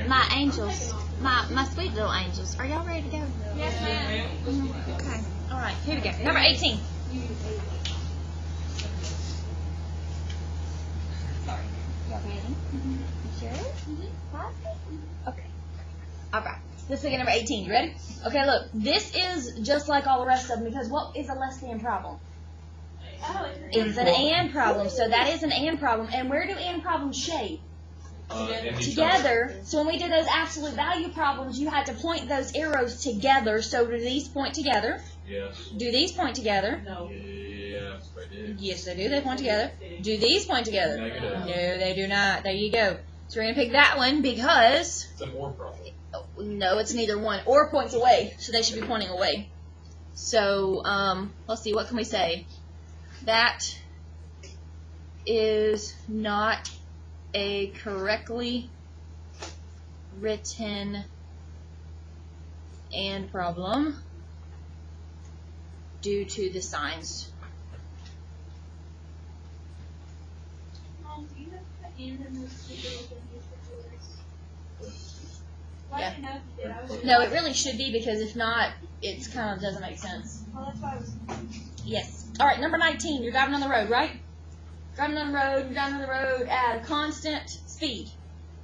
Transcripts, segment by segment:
My angels, my sweet little angels. Are y'all ready to go? Yes, ma'am. Okay. All right. Here we go. Number 18. Sorry. Y'all ready? You sure? Okay. All right. Let's look at number 18. You ready? Okay. Look. This is just like all the rest of them because what is a less than problem? It's an and problem. So that is an and problem. And where do and problems shape? Together. So when we did those absolute value problems, you had to point those arrows together. So do these point together? Yes. Do these point together? No. Yes, they do. Yes, they do. They point together. Do these point together? Negative. No, they do not. There you go. So we're going to pick that one because... It's an or problem. No, it's neither one. Or points away. So they should be pointing away. So, let's see. What can we say? That is not a correctly written and problem due to the signs. Mom, do you have to put and in those super Yeah. Yeah. No, it really should be because if not, it kind of doesn't make sense. Well, that's why I was. Yes. All right, number 19. You're driving on the road, right? Driving on the road. You're driving on the road at a constant speed.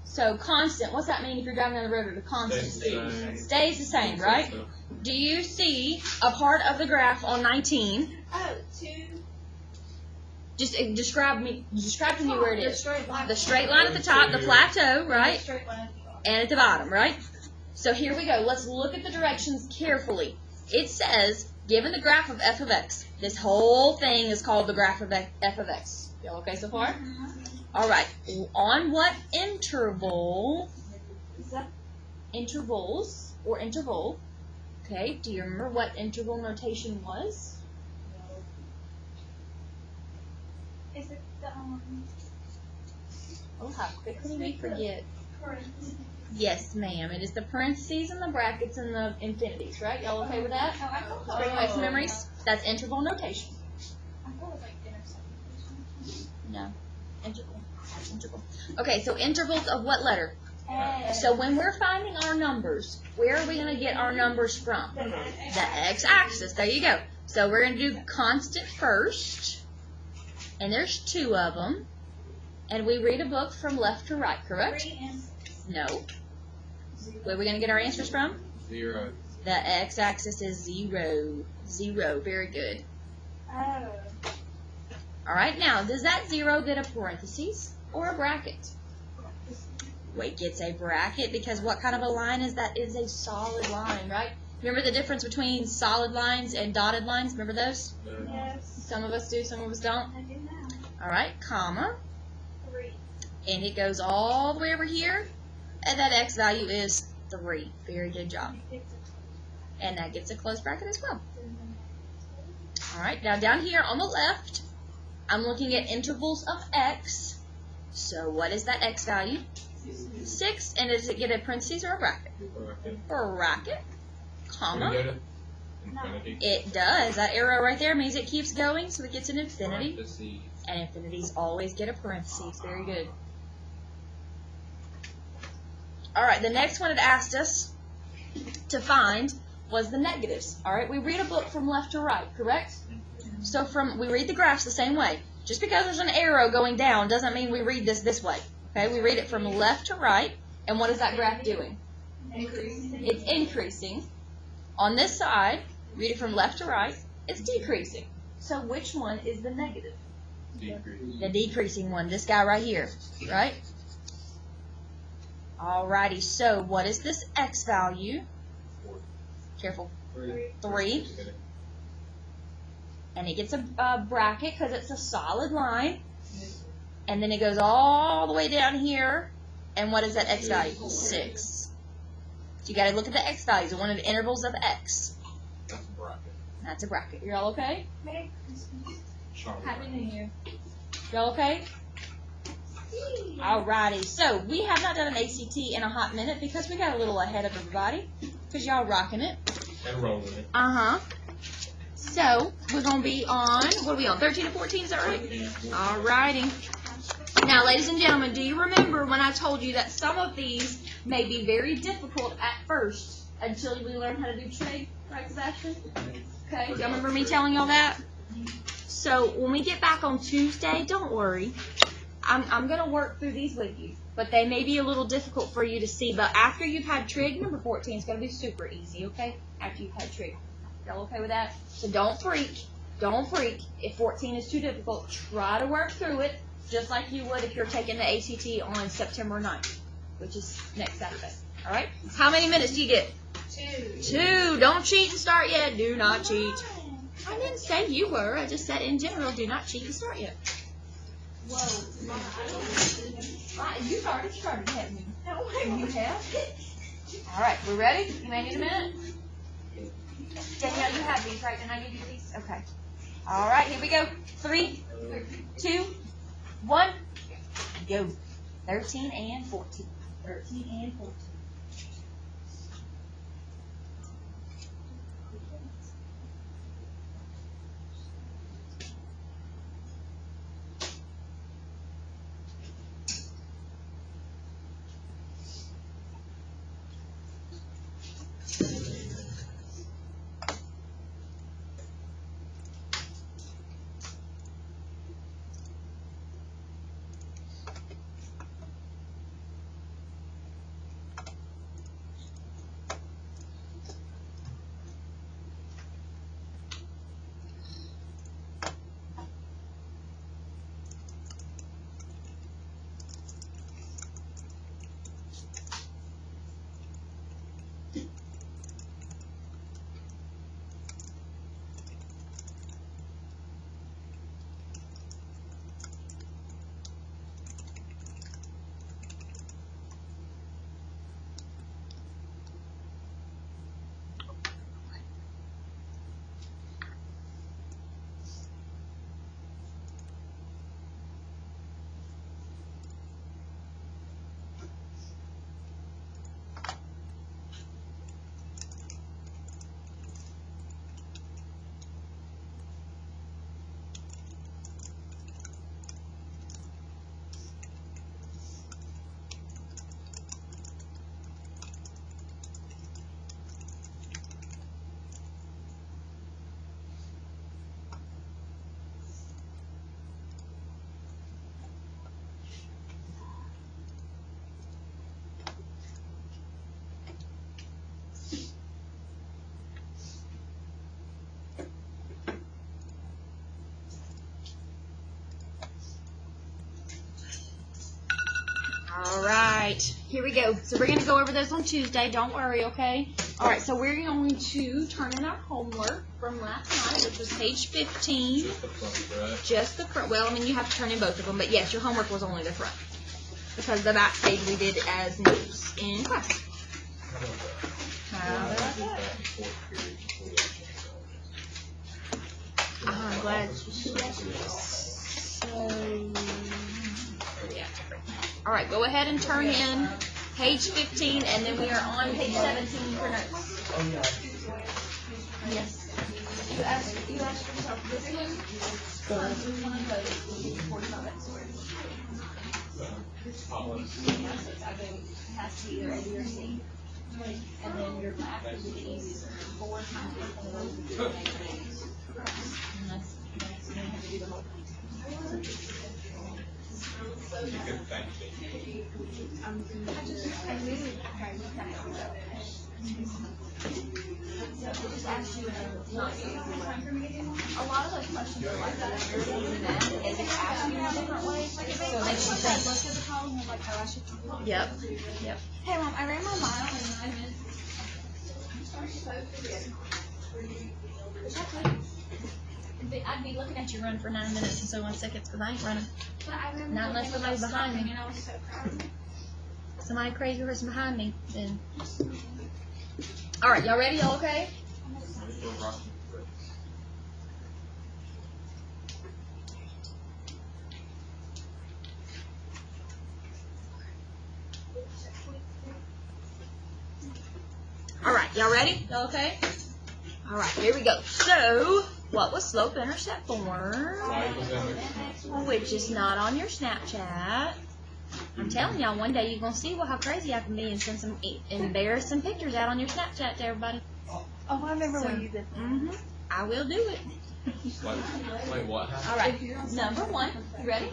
So constant. What's that mean if you're driving on the road at a constant speed? Stays the same, right? Do you see a part of the graph on 19? Oh, two. Just describe to me where it The is. straight line. The straight line at the top, the plateau, right? The straight line at the bottom. And at the bottom, right? So here we go. Let's look at the directions carefully. It says, given the graph of f of x, this whole thing is called the graph of f of x. Y'all okay so far? All right. On what interval? Is that? Intervals or interval? Okay. Do you remember what interval notation was? Is it the Oh, how quickly we forget. parentheses? Yes, ma'am. It is the parentheses and the brackets and the infinities, right? Y'all okay with that? No, I thought Let's bring back some memories. That's interval notation. I thought it was like intersection. No. Integral. That's integral. Okay, so intervals of what letter? And So when we're finding our numbers, where are we going to get our numbers from? the The x-axis. There you go. So we're going to do constant first. And there's two of them. And we read a book from left to right, correct? 3 and 6. No. Where are we going to get our answers from? 0. The x-axis is 0. 0. Very good. Oh. All right, now, does that 0 get a parentheses or a bracket? Wait, gets a bracket because what kind of a line is that? Is a solid line, right? Remember the difference between solid lines and dotted lines? Remember those? Yes. Some of us do, some of us don't. I do now. All right, comma, 3. and it goes all the way over here, and that x value is 3. Very good job. And that gets a closed bracket as well. All right, now down here on the left, I'm looking at intervals of x. So what is that x value? 6. And does it get a parentheses or a bracket? Bracket, comma. Infinity. It does. That arrow right there means it keeps going, so it gets an infinity. Parentheses. And infinities always get a parentheses. Very good. All right, the next one it asked us to find was the negatives. All right, we read a book from left to right, correct? So we read the graphs the same way. Just because there's an arrow going down doesn't mean we read this way. Okay, we read it from left to right, and what is that graph doing? Increasing. It's increasing. On this side, read it from left to right, it's decreasing. So which one is the negative? Decrease. The decreasing one, this guy right here, right? Alrighty, so what is this x value? 4. Careful, 3. 3. And it gets a bracket because it's a solid line. And then it goes all the way down here. And what is that x value? 6. So you got to look at the x values, one of the intervals of x. That's a bracket. That's a bracket. You're all okay? Merry Christmas. Charlotte. Happy New Year. Y'all okay? Alrighty, so we have not done an ACT in a hot minute because we got a little ahead of everybody because y'all rocking it. And rolling it. Uh-huh. So we're going to be on, what are we on, 13 and 14, is that right? Alrighty. Now, ladies and gentlemen, do you remember when I told you that some of these may be very difficult at first until we learn how to do trig, right, Sebastian? Okay, y'all remember me telling y'all that? So when we get back on Tuesday, don't worry. I'm going to work through these with you, but they may be a little difficult for you to see. But after you've had trig number 14, it's going to be super easy, okay? After you've had trig. Y'all okay with that? So don't freak. Don't freak. If 14 is too difficult, try to work through it just like you would if you're taking the ACT on September 9th, which is next Saturday. All right? How many minutes do you get? 2. Don't cheat and start yet. Do not cheat. I didn't say you were. I just said in general, do not cheat and start yet. Whoa. You've already started, haven't you? No, you have. All right, we ready? You may need a minute. Danielle, you have these, right? Can I give you these? Okay. All right, here we go. 3, 2, 1, go. 13 and 14. 13 and 14. All right, here we go. So we're going to go over this on Tuesday. Don't worry, okay? All right, so we're going to turn in our homework from last night, which was page 15. Just the front, right? Just the front. Well, I mean, you have to turn in both of them, but yes, your homework was only the front. Because the back page we did as notes in class. How about that? I'm glad. Yeah. All right, go ahead and turn in page 15, and then we are on page 17 for notes. Yes. You asked yourself this one. Which one of those will be 45 X squared? It has to be either A, B, or C. And then your math will be the easiest. 4 times each one of those would be negative 8. And that's you don't have to do the whole thing. You can thank me. I really tried to kind of just ask you a lot of those questions are like that. They're easy math, and they just ask you in a different way. So it makes you think. Look at the problem of like how I should. Yep. Yep. Hey Mom, I ran my mile in 9 minutes. I'd be looking at you run for 9 minutes and so 1 second because I ain't running. But I remember Not unless thinking about somebody's behind stopping, me. and I was so proud. Somebody crazy person behind me, then. All right, y'all ready? Y'all okay? All right, y'all ready? Y'all okay? All right, here we go. So, What was slope-intercept form? Y equals mx. Which is not on your Snapchat. I'm telling y'all, one day you're going to see how crazy I can be and send some embarrassing pictures out on your Snapchat to everybody. Oh, I remember when you did that. I will do it. Wait, what happened? All right. Number 1. You ready?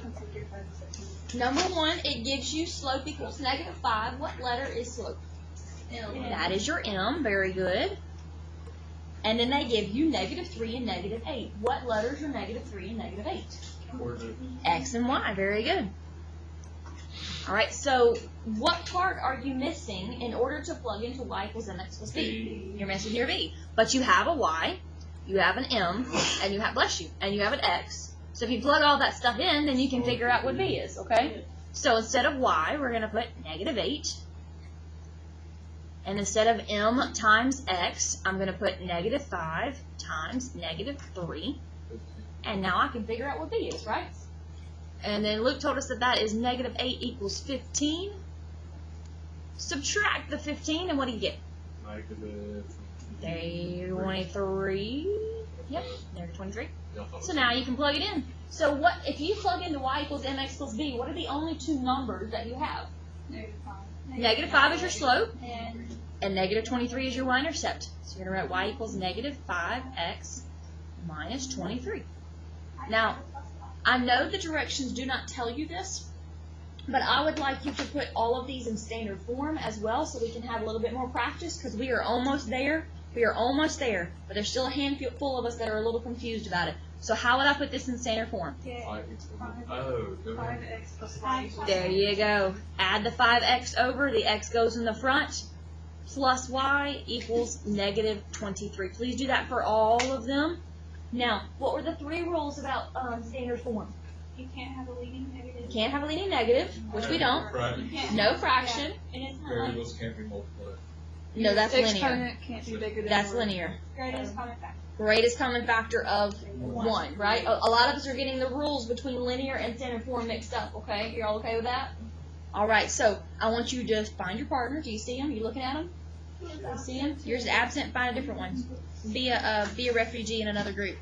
Number 1, it gives you slope equals -5. What letter is slope? M. That is your M. Very good. And then they give you -3 and -8. What letters are -3 and -8? X and Y. Very good. All right, so what part are you missing in order to plug into y equals mx plus b? You're missing your b. But you have a y, you have an m, and you have, bless you, and you have an x. So if you plug all that stuff in, then you can figure out what b is, okay? So instead of y, we're going to put -8. And instead of m times x, I'm going to put -5 times -3. And now I can figure out what b is, right? And then Luke told us that that is -8 equals 15. Subtract the 15, and what do you get? -23. Yep, there's 23. So now you can plug it in. So what if you plug into y equals mx plus b? What are the only two numbers that you have? -5 is your slope, and -23 is your y-intercept. So you're going to write y equals -5x minus 23. Now, I know the directions do not tell you this, but I would like you to put all of these in standard form as well so we can have a little bit more practice because we are almost there. We are almost there, but there's still a handful of us that are a little confused about it. So how would I put this in standard form? There you go. Add the 5x over. The x goes in the front. Plus y equals -23. Please do that for all of them. Now, what were the 3 rules about standard form? You can't have a leading negative. You can't have a leading negative, which we don't. Right. No fraction. And it's not Variables can't be multiplied. No, that's linear. exponent can't be bigger than That's 1. linear. Greatest common factor. Greatest common factor of 1, right? A lot of us are getting the rules between linear and standard form mixed up, okay? You're all okay with that? All right, so I want you to just find your partner. Do you see him? You looking at him? You see him? Yours is absent. Find a different one. Be a refugee in another group.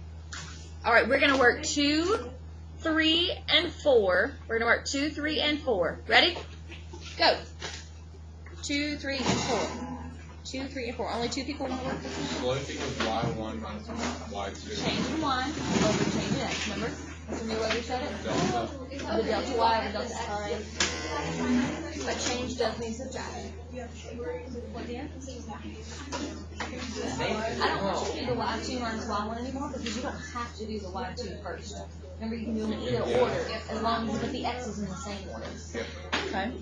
All right, we're going to work 2, 3, and 4. We're going to work 2, 3, and 4. Ready? Go. 2, 3, and 4. 2, 3, and 4. Only 2 people want to work this one. Slope equals y1 minus y2. Changing 1 over changing x. Remember? That's when you already said it? Delta. The delta y over delta x. But change does mean subtract. What, Dan? I don't want you to do the y2 minus y1 anymore because you don't have to do the y2 first. Remember, you can do them in either order as long as you put the x's in the same order. Okay?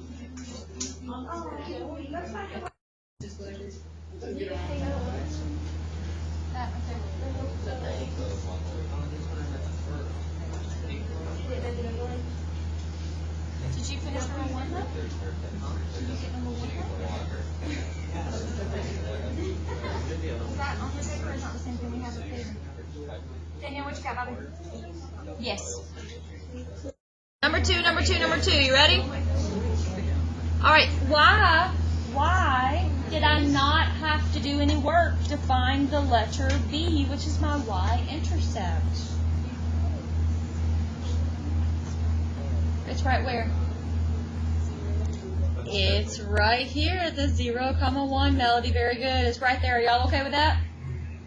Did you finish number 1 though? Did you get number 1? Is that on the paper or is not the same thing we have up there? Danielle, what you got, Bobby? Yes. Number 2, number 2, number 2. You ready? All right. Why did I not have to do any work to find the letter B, which is my y-intercept? It's right where? It's right here at the 0, 1, Melody. Very good. It's right there. Are y'all okay with that?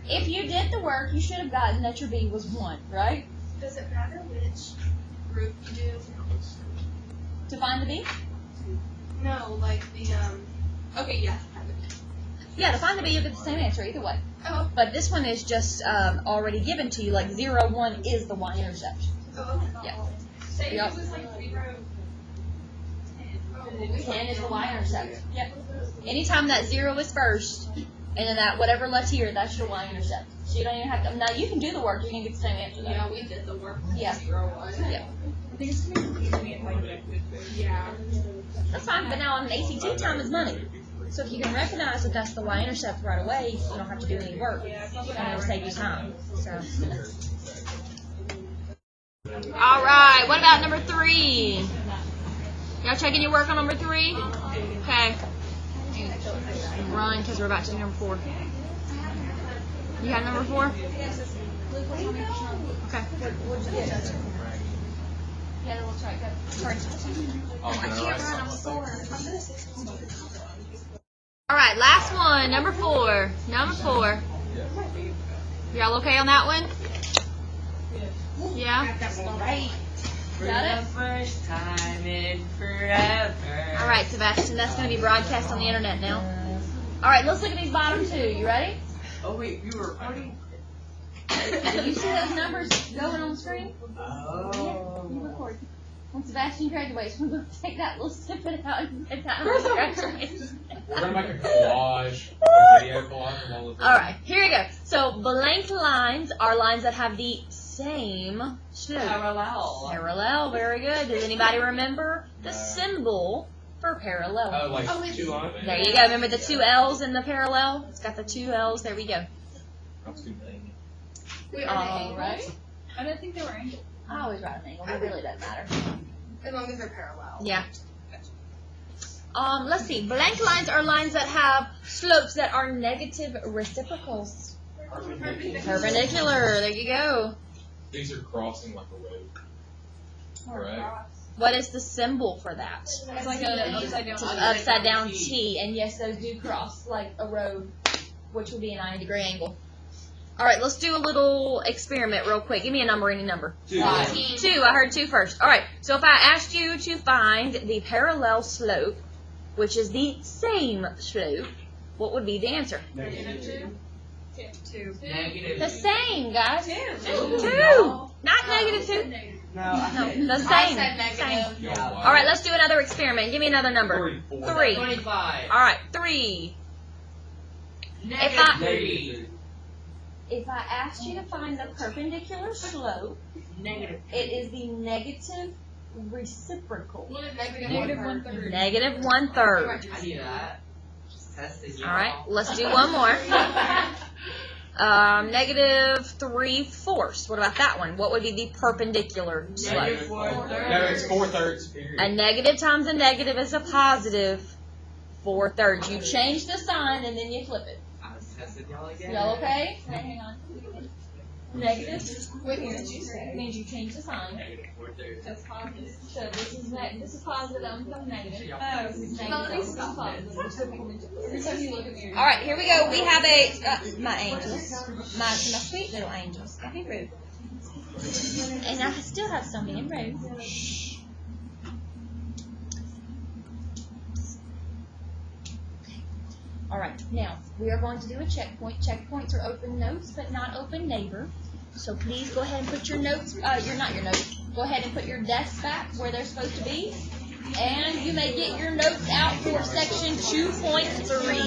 If you did the work, you should have gotten that your B was 1, right? Does it matter which group you do? To find the B? No, like the, okay, yeah. Yeah, to find the B, you'll get the same answer either way. Oh. But this one is just already given to you, like 0, 1 is the y-intercept. Oh. Yeah. Say Yep. it was like 0, 10. 10 is the y-intercept. Yep. Anytime that 0 is first, and then that whatever left here, that's your y-intercept. So you don't even have to, now you can do the work, you can get the same answer though. Yeah, we did the work. Yeah. 0, 1. Yeah. Yeah. That's fine, but now on an ACT, time is money. So if you can recognize that that's the y-intercept right away, you don't have to do any work. And it'll save you time. So. All right, what about number 3? Y'all checking your work on number 3? Okay. Run, because we're about to do number 4. You got number 4? Okay. What'd you get? Yeah, the little try. Go. Sorry. Oh, can I write something? All right, last one. Number 4. Number 4. Y'all okay on that one? Yeah. Got it? First time in forever. All right, Sebastian, that's going to be broadcast on the internet now. All right, let's look at these bottom 2. You ready? Oh wait, you were recording? Do you see those numbers going on the screen? Oh. You record. When Sebastian graduates, we're going to take that little snippet out and put that on the graduation. We're gonna make a collage, a video collage of all of All right, here we go. So blank lines are lines that have the same slope. Parallel. Parallel, very good. Does anybody remember the symbol for parallel? Oh, like 2 lines? There you go. Remember the 2 L's in the parallel? It's got the 2 L's. There we go. That's too many. Wait, are they All angles? right. I don't think they were angles. I always write an angle. It really doesn't matter. As long as they're parallel. Yeah. Let's see. Blank lines are lines that have slopes that are negative reciprocals. Perpendicular. There you go. These are crossing like a road. Correct. What is the symbol for that? It's like an upside down. It's an upside down T, and yes, those do cross like a road, which would be a 90-degree angle. All right, let's do a little experiment real quick. Give me a number, any number. 2. 2. I heard 2 first. All right, so if I asked you to find the parallel slope, which is the same slope, what would be the answer? Negative 2. The same, guys. 2. No. Not negative 2. No, No, the I same. said negative. Same. Yeah. All right, let's do another experiment. Give me another number. 3. 3. 25. All right, 3. Negative 3. If I asked you to find the perpendicular slope, Negative. it is the negative reciprocal. Negative 1/3. Negative 1/3. I do that. Just testing you. All right, let's do one more. Negative 3/4. What about that one? What would be the perpendicular slope? Negative 4/3. No, it's 4/3. Period. A negative times a negative is a positive 4/3. You change the sign and then you flip it. I was testing y'all again. Y'all okay? Wait, hang on. Negative What did you say? means you change the sign. Negative 4/3. That's positive. So this is positive, I'm becoming negative. Oh, This is no, negative, these this is stop positive. Every time you look at me, All right, here we go. We have a my angels, my sweet little angels. Don't be rude. And I still have some being rude. All right, now we are going to do a checkpoint. Checkpoints are open notes, but not open neighbor. So please go ahead and put your notes. Not your notes. Go ahead and put your desks back where they're supposed to be. And you may get your notes out for section 2.3.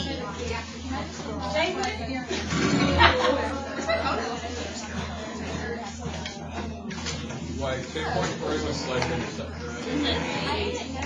Wait, 2.3 was slope intersection. Mhm.